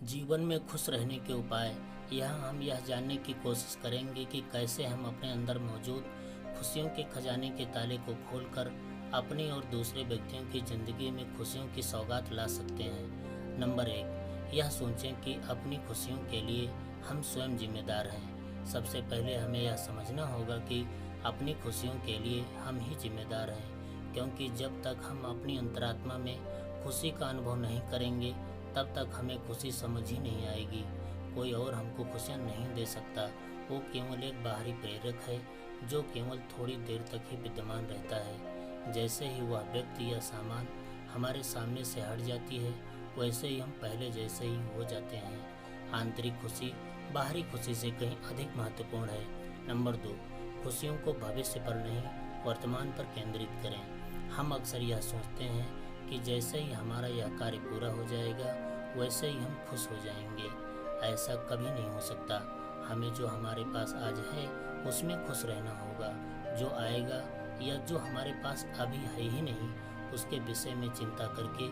जीवन में खुश रहने के उपाय। यहाँ हम यह जानने की कोशिश करेंगे कि कैसे हम अपने अंदर मौजूद खुशियों के खजाने के ताले को खोलकर अपनी और दूसरे व्यक्तियों की ज़िंदगी में खुशियों की सौगात ला सकते हैं। नंबर 1, यह सोचें कि अपनी खुशियों के लिए हम स्वयं जिम्मेदार हैं। सबसे पहले हमें यह समझना होगा कि अपनी खुशियों के लिए हम ही जिम्मेदार हैं, क्योंकि जब तक हम अपनी अंतरात्मा में खुशी का अनुभव नहीं करेंगे तब तक हमें खुशी समझ ही नहीं आएगी। कोई और हमको खुशियाँ नहीं दे सकता, वो केवल एक बाहरी प्रेरक है जो केवल थोड़ी देर तक ही विद्यमान रहता है। जैसे ही वह व्यक्ति या सामान हमारे सामने से हट जाती है, वैसे ही हम पहले जैसे ही हो जाते हैं। आंतरिक खुशी बाहरी खुशी से कहीं अधिक महत्वपूर्ण है। नंबर 2, खुशियों को भविष्य पर नहीं, वर्तमान पर केंद्रित करें। हम अक्सर यह सोचते हैं कि जैसे ही हमारा यह कार्य पूरा हो जाएगा वैसे ही हम खुश हो जाएंगे। ऐसा कभी नहीं हो सकता। हमें जो हमारे पास आज है उसमें खुश रहना होगा। जो आएगा या जो हमारे पास अभी है ही नहीं, उसके विषय में चिंता करके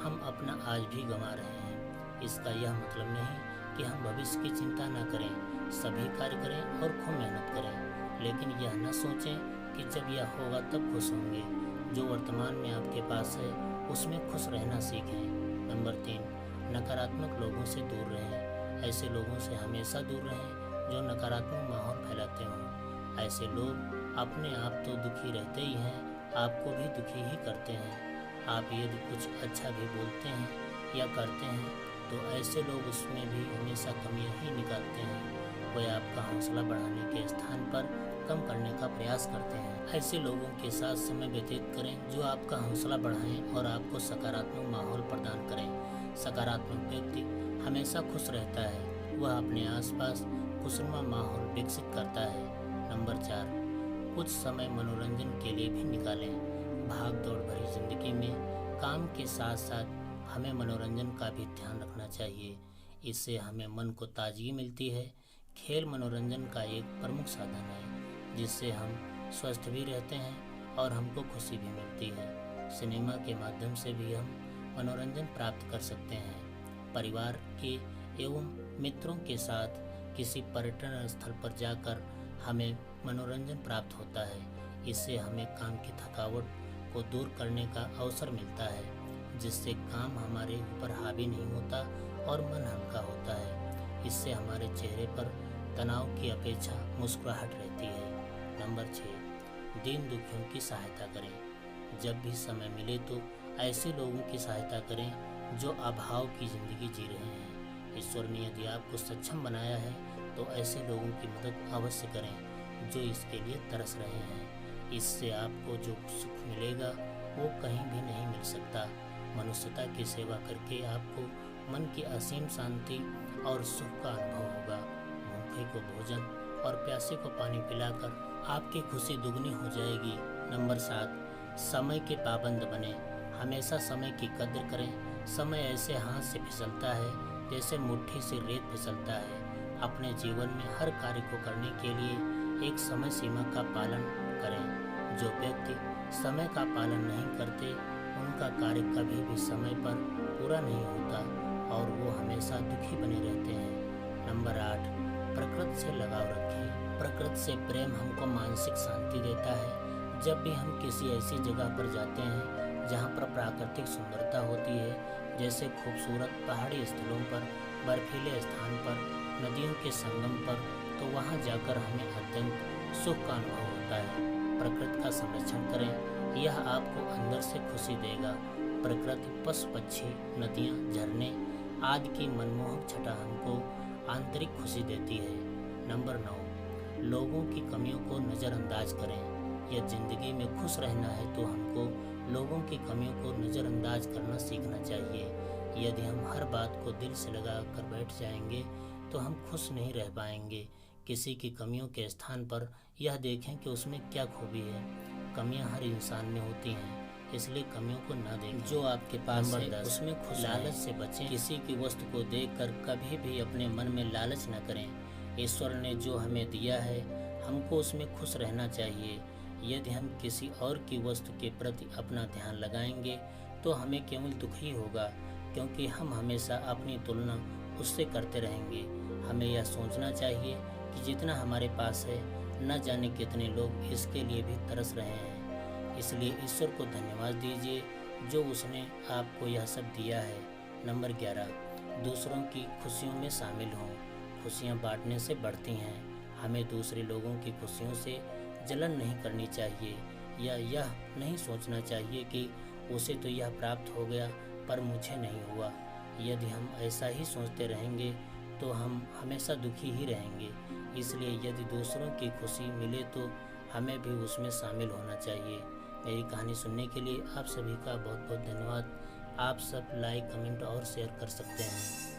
हम अपना आज भी गंवा रहे हैं। इसका यह मतलब नहीं कि हम भविष्य की चिंता न करें, सभी कार्य करें और खूब मेहनत करें, लेकिन यह न सोचें कि जब यह होगा तब खुश होंगे। जो वर्तमान में आपके पास है उसमें खुश रहना सीखें। नंबर 3, नकारात्मक लोगों से दूर रहें। ऐसे लोगों से हमेशा दूर रहें जो नकारात्मक माहौल फैलाते हों। ऐसे लोग अपने आप तो दुखी रहते ही हैं, आपको भी दुखी ही करते हैं। आप यदि कुछ अच्छा भी बोलते हैं या करते हैं तो ऐसे लोग उसमें भी हमेशा कमियां ही निकालते हैं। वे आपका हौसला बढ़ाने के स्थान पर कम करने का प्रयास करते हैं। ऐसे लोगों के साथ समय व्यतीत करें जो आपका हौसला बढ़ाएं और आपको सकारात्मक माहौल प्रदान करें। सकारात्मक व्यक्ति हमेशा खुश रहता है, वह अपने आसपास खुशनुमा माहौल विकसित करता है। नंबर 4, कुछ समय मनोरंजन के लिए भी निकालें। भाग दौड़ भरी जिंदगी में काम के साथ साथ हमें मनोरंजन का भी ध्यान रखना चाहिए। इससे हमें मन को ताजगी मिलती है। खेल मनोरंजन का एक प्रमुख साधन है जिससे हम स्वस्थ भी रहते हैं और हमको खुशी भी मिलती है। सिनेमा के माध्यम से भी हम मनोरंजन प्राप्त कर सकते हैं। परिवार के एवं मित्रों के साथ किसी पर्यटन स्थल पर जाकर हमें मनोरंजन प्राप्त होता है। इससे हमें काम की थकावट को दूर करने का अवसर मिलता है, जिससे काम हमारे ऊपर हावी नहीं होता और मन हल्का होता है। इससे हमारे चेहरे पर तनाव की अपेक्षा मुस्कुराहट रहती है। नंबर 6, दीन दुखियों की सहायता करें। जब भी समय मिले तो ऐसे लोगों की सहायता करें जो अभाव की ज़िंदगी जी रहे हैं। ईश्वर ने यदि आपको सक्षम बनाया है तो ऐसे लोगों की मदद अवश्य करें जो इसके लिए तरस रहे हैं। इससे आपको जो सुख मिलेगा वो कहीं भी नहीं मिल सकता। मनुष्यता की सेवा करके आपको मन की असीम शांति और सुख का अनुभव होगा। भूखे को भोजन और प्यासे को पानी पिलाकर आपकी खुशी दुगनी हो जाएगी। नंबर 7, समय के पाबंद बने। हमेशा समय की कद्र करें। समय ऐसे हाथ से फिसलता है जैसे मुट्ठी से रेत फिसलता है। अपने जीवन में हर कार्य को करने के लिए एक समय सीमा का पालन करें। जो व्यक्ति समय का पालन नहीं करते उनका कार्य कभी भी समय पर पूरा नहीं होता और वो हमेशा दुखी बने रहते हैं। नंबर 8, प्रकृति से लगाव रखें। प्रकृति से प्रेम हमको मानसिक शांति देता है। जब भी हम किसी ऐसी जगह पर जाते हैं जहाँ पर प्राकृतिक सुंदरता होती है, जैसे खूबसूरत पहाड़ी स्थलों पर, बर्फीले स्थान पर, नदियों के संगम पर, तो वहाँ जाकर हमें अत्यंत सुख का अनुभव होता है। प्रकृति का संरक्षण करें, यह आपको अंदर से खुशी देगा। प्रकृति, पशु पक्षी, नदियाँ, झरने आदि की मनमोहक छटा हमको आंतरिक खुशी देती है। नंबर 9, लोगों की कमियों को नज़रअंदाज करें। यह जिंदगी में खुश रहना है तो हमको लोगों की कमियों को नज़रअंदाज करना सीखना चाहिए। यदि हम हर बात को दिल से लगा कर बैठ जाएंगे तो हम खुश नहीं रह पाएंगे। किसी की कमियों के स्थान पर यह देखें कि उसमें क्या खूबी है। कमियां हर इंसान में होती हैं, इसलिए कमियों को ना देखें। जो आपके पास है उसमें खुश लालच से बचें। किसी की वस्तु को देखकर कभी भी अपने मन में लालच न करें। ईश्वर ने जो हमें दिया है हमको उसमें खुश रहना चाहिए। यदि हम किसी और की वस्तु के प्रति अपना ध्यान लगाएंगे तो हमें केवल दुख ही होगा, क्योंकि हम हमेशा अपनी तुलना उससे करते रहेंगे। हमें यह सोचना चाहिए कि जितना हमारे पास है, न जाने कितने लोग इसके लिए भी तरस रहे हैं। इसलिए ईश्वर को धन्यवाद दीजिए जो उसने आपको यह सब दिया है। नंबर 11, दूसरों की खुशियों में शामिल हों। खुशियाँ बांटने से बढ़ती हैं। हमें दूसरे लोगों की खुशियों से जलन नहीं करनी चाहिए या यह नहीं सोचना चाहिए कि उसे तो यह प्राप्त हो गया पर मुझे नहीं हुआ। यदि हम ऐसा ही सोचते रहेंगे तो हम हमेशा दुखी ही रहेंगे। इसलिए यदि दूसरों की खुशी मिले तो हमें भी उसमें शामिल होना चाहिए। मेरी कहानी सुनने के लिए आप सभी का बहुत बहुत धन्यवाद। आप सब लाइक, कमेंट और शेयर कर सकते हैं।